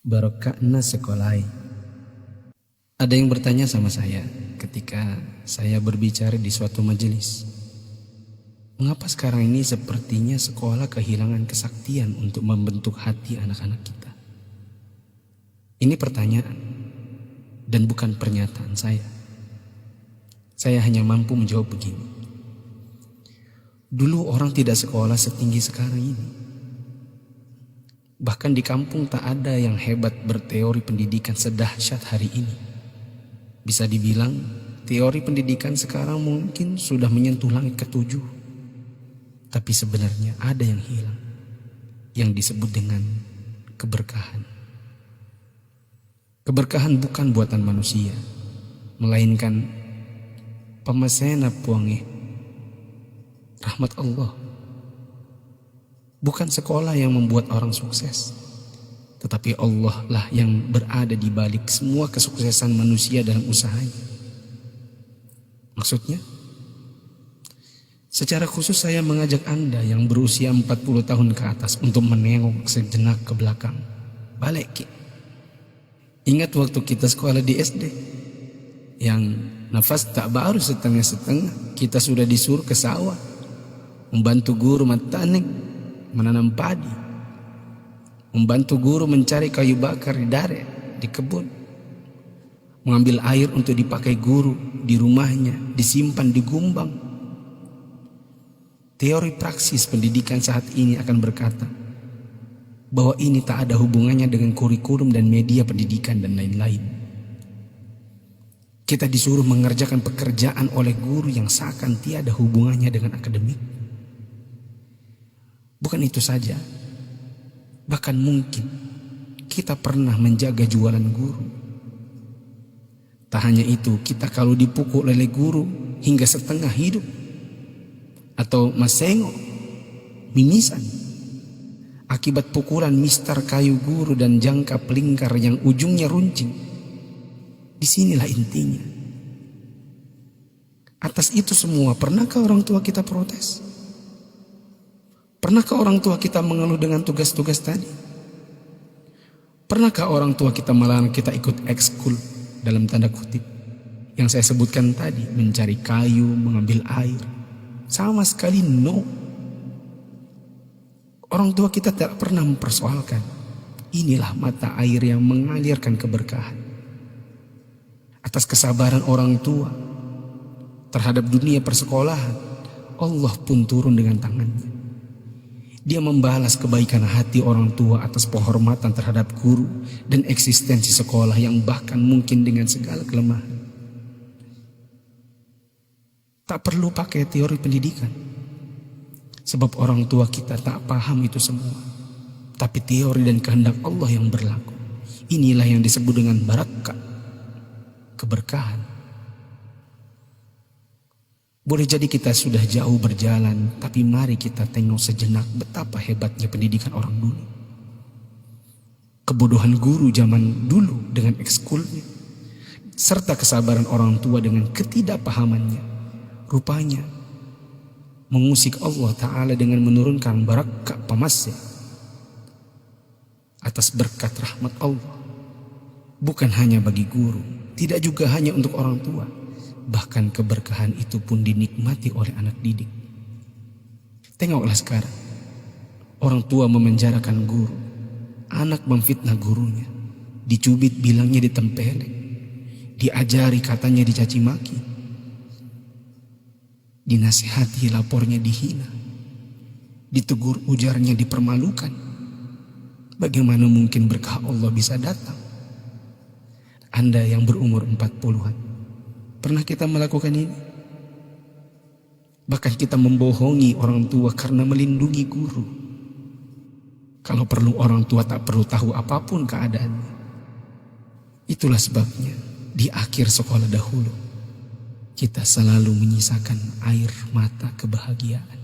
Barokahna sekolai. Ada yang bertanya sama saya ketika saya berbicara di suatu majelis. Mengapa sekarang ini sepertinya sekolah kehilangan kesaktian untuk membentuk hati anak-anak kita? Ini pertanyaan dan bukan pernyataan saya. Saya hanya mampu menjawab begini. Dulu orang tidak sekolah setinggi sekarang ini. Bahkan di kampung tak ada yang hebat berteori pendidikan sedahsyat hari ini. Bisa dibilang teori pendidikan sekarang mungkin sudah menyentuh langit ketujuh. Tapi sebenarnya ada yang hilang, yang disebut dengan keberkahan. Keberkahan bukan buatan manusia, melainkan pemasena puange, rahmat Allah. Bukan sekolah yang membuat orang sukses, tetapi Allah lah yang berada di balik semua kesuksesan manusia dalam usahanya. Maksudnya, secara khusus saya mengajak Anda yang berusia 40 tahun ke atas untuk menengok sejenak ke belakang. Balik. Ingat waktu kita sekolah di SD, yang nafas tak baru setengah-setengah, kita sudah disuruh ke sawah, membantu guru matanik menanam padi, membantu guru mencari kayu bakar di dare, di kebun, mengambil air untuk dipakai guru di rumahnya, disimpan di gumbang. Teori praksis pendidikan saat ini akan berkata bahwa ini tak ada hubungannya dengan kurikulum dan media pendidikan dan lain-lain. Kita disuruh mengerjakan pekerjaan oleh guru yang seakan tiada hubungannya dengan akademik. Bukan itu saja, bahkan mungkin kita pernah menjaga jualan guru. Tak hanya itu, kita kalau dipukul oleh guru hingga setengah hidup, atau masengo, mimisan, akibat pukulan mistar kayu guru dan jangka pelingkar yang ujungnya runcing. Disinilah intinya. Atas itu semua, pernahkah orang tua kita protes? Pernahkah orang tua kita mengeluh dengan tugas-tugas tadi? Pernahkah orang tua kita melarang kita ikut ekskul dalam tanda kutip yang saya sebutkan tadi, mencari kayu, mengambil air? Sama sekali no. Orang tua kita tak pernah mempersoalkan. Inilah mata air yang mengalirkan keberkahan. Atas kesabaran orang tua terhadap dunia persekolahan, Allah pun turun dengan tangannya. Dia membalas kebaikan hati orang tua atas penghormatan terhadap guru dan eksistensi sekolah yang bahkan mungkin dengan segala kelemahan. Tak perlu pakai teori pendidikan, sebab orang tua kita tak paham itu semua. Tapi teori dan kehendak Allah yang berlaku. Inilah yang disebut dengan barakah, keberkahan. Boleh jadi kita sudah jauh berjalan, tapi mari kita tengok sejenak betapa hebatnya pendidikan orang dulu. Kebodohan guru zaman dulu dengan ekskulnya, serta kesabaran orang tua dengan ketidakpahamannya, rupanya mengusik Allah Ta'ala dengan menurunkan barakah pamasya atas berkat rahmat Allah. Bukan hanya bagi guru, tidak juga hanya untuk orang tua. Bahkan keberkahan itu pun dinikmati oleh anak didik. Tengoklah sekarang, orang tua memenjarakan guru, anak memfitnah gurunya, dicubit bilangnya ditempeleng, diajari katanya dicaci maki, dinasihati lapornya dihina, ditegur ujarnya dipermalukan. Bagaimana mungkin berkah Allah bisa datang? Anda yang berumur 40-an, pernah kita melakukan ini? Bahkan kita membohongi orang tua karena melindungi guru. Kalau perlu orang tua tak perlu tahu apapun keadaannya. Itulah sebabnya di akhir sekolah dahulu kita selalu menyisakan air mata kebahagiaan.